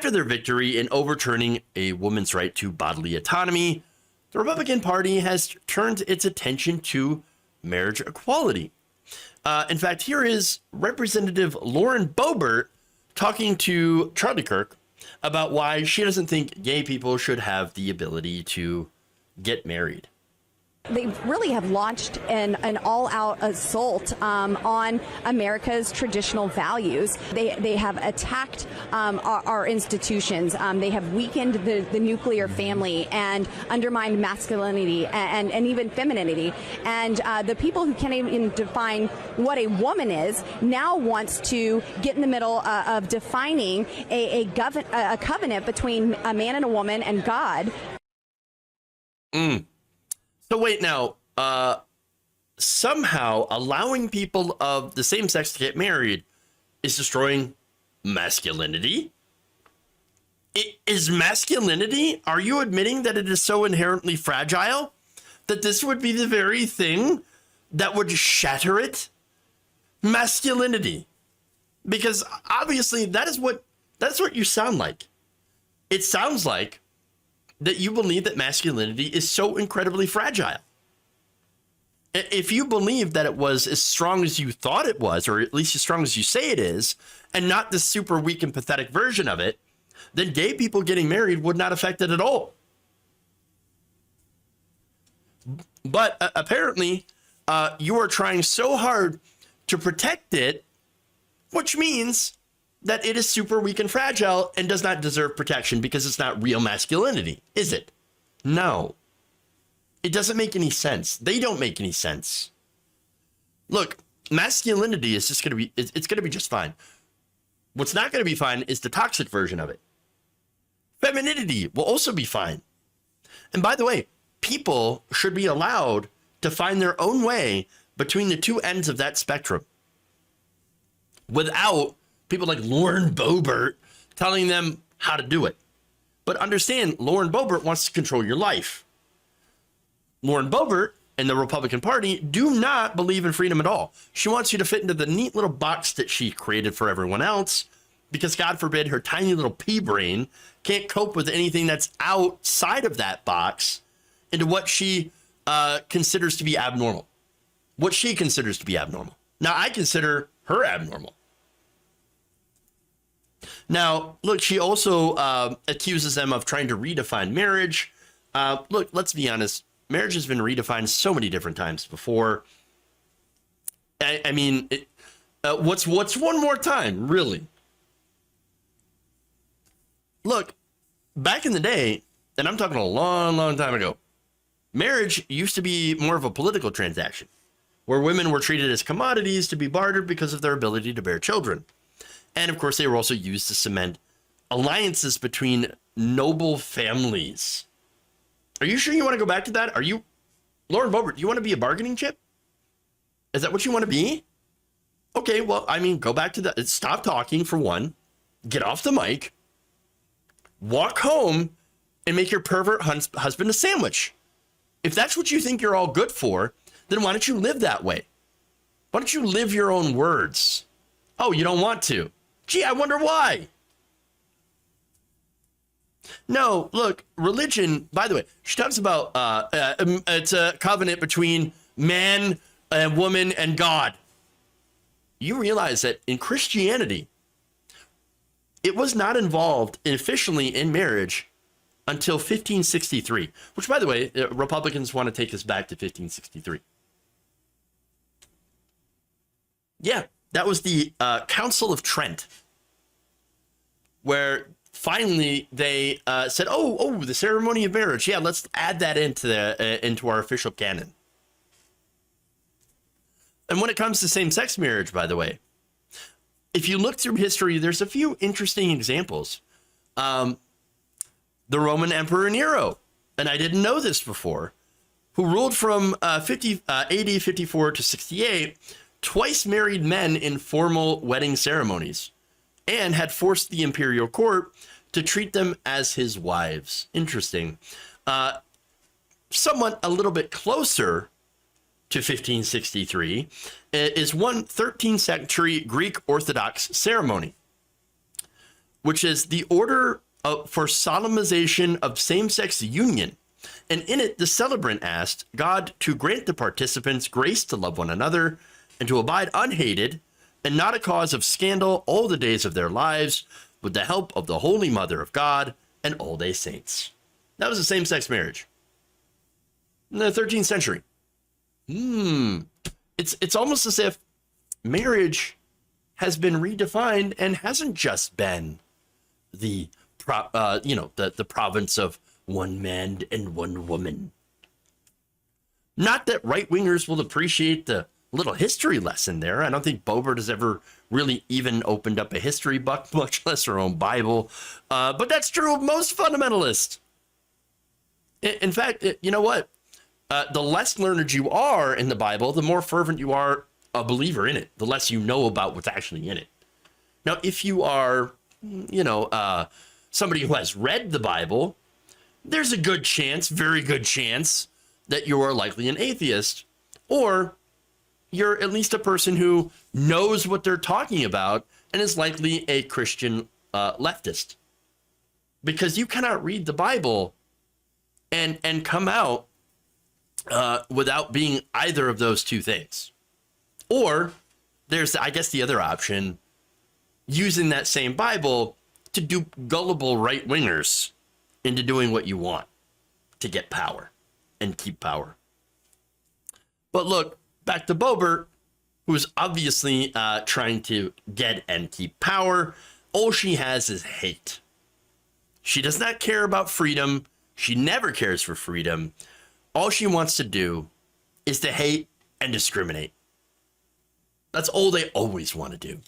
After their victory in overturning a woman's right to bodily autonomy, the Republican Party has turned its attention to marriage equality. In fact, here is Representative Lauren Boebert talking to Charlie Kirk about why she doesn't think gay people should have the ability to get married. They really have launched an all-out assault on America's traditional values. They have attacked our institutions. They have weakened the nuclear family and undermined masculinity and even femininity. And the people who can't even define what a woman is now wants to get in the middle of defining a covenant between a man and a woman and God. So wait now, somehow allowing people of the same sex to get married is destroying masculinity? Is masculinity? Are you admitting that it is so inherently fragile that this would be the very thing that would shatter it? Masculinity. Because obviously that's what you sound like. It sounds like that you believe that masculinity is so incredibly fragile. If you believe that it was as strong as you thought it was, or at least as strong as you say it is, and not the super weak and pathetic version of it, then gay people getting married would not affect it at all. But apparently, you are trying so hard to protect it, which means that it is super weak and fragile and does not deserve protection because it's not real masculinity, is it? No. It doesn't make any sense. They don't make any sense. Look, masculinity is just going to be, it's going to be just fine. What's not going to be fine is the toxic version of it. Femininity will also be fine. And by the way, people should be allowed to find their own way between the two ends of that spectrum without people like Lauren Boebert telling them how to do it. But understand, Lauren Boebert wants to control your life. Lauren Boebert and the Republican Party do not believe in freedom at all. She wants you to fit into the neat little box that she created for everyone else because, God forbid, her tiny little pea brain can't cope with anything that's outside of that box into what she considers to be abnormal. What she considers to be abnormal. Now, I consider her abnormal. Now, look, she also accuses them of trying to redefine marriage. Look, let's be honest. Marriage has been redefined so many different times before. I mean, what's one more time, really? Look, back in the day, and I'm talking a long, long time ago, marriage used to be more of a political transaction where women were treated as commodities to be bartered because of their ability to bear children. And of course, they were also used to cement alliances between noble families. Are you sure you want to go back to that? Are you, Lauren Boebert, do you want to be a bargaining chip? Is that what you want to be? Okay, well, I mean, go back to that. Stop talking for one. Get off the mic. Walk home and make your pervert husband a sandwich. If that's what you think you're all good for, then why don't you live that way? Why don't you live your own words? Oh, you don't want to? Gee, I wonder why. No, look, religion, by the way, she talks about it's a covenant between man and woman and God. You realize that in Christianity, it was not involved officially in marriage until 1563, which, by the way, Republicans want to take us back to 1563. Yeah, that was the Council of Trent, where finally they said, oh, the ceremony of marriage. Yeah, let's add that into our official canon. And when it comes to same-sex marriage, by the way, if you look through history, there's a few interesting examples. The Roman Emperor Nero, and I didn't know this before, who ruled from AD 54 to 68, twice married men in formal wedding ceremonies, and had forced the imperial court to treat them as his wives. Interesting. Somewhat a little bit closer to 1563 is one 13th century Greek Orthodox ceremony which is the order for solemnization of same-sex union. And in it, the celebrant asked God to grant the participants grace to love one another and to abide unhated and not a cause of scandal all the days of their lives, with the help of the Holy Mother of God and all they saints. That was a same-sex marriage in the 13th century. It's almost as if marriage has been redefined and hasn't just been the province of one man and one woman. Not that right-wingers will appreciate the little history lesson there. I don't think Boebert has ever really even opened up a history book, much less her own Bible. But that's true of most fundamentalists. In fact, you know what? The less learned you are in the Bible, the more fervent you are a believer in it, the less you know about what's actually in it. Now, if you are, somebody who has read the Bible, there's a good chance, very good chance, that you are likely an atheist, or you're at least a person who knows what they're talking about and is likely a Christian leftist. Because you cannot read the Bible and come out without being either of those two things. Or there's, I guess, the other option, using that same Bible to dupe gullible right-wingers into doing what you want to get power and keep power. But look, back to Boebert, who's obviously trying to get and keep power. All she has is hate. She does not care about freedom. She never cares for freedom. All she wants to do is to hate and discriminate. That's all they always want to do.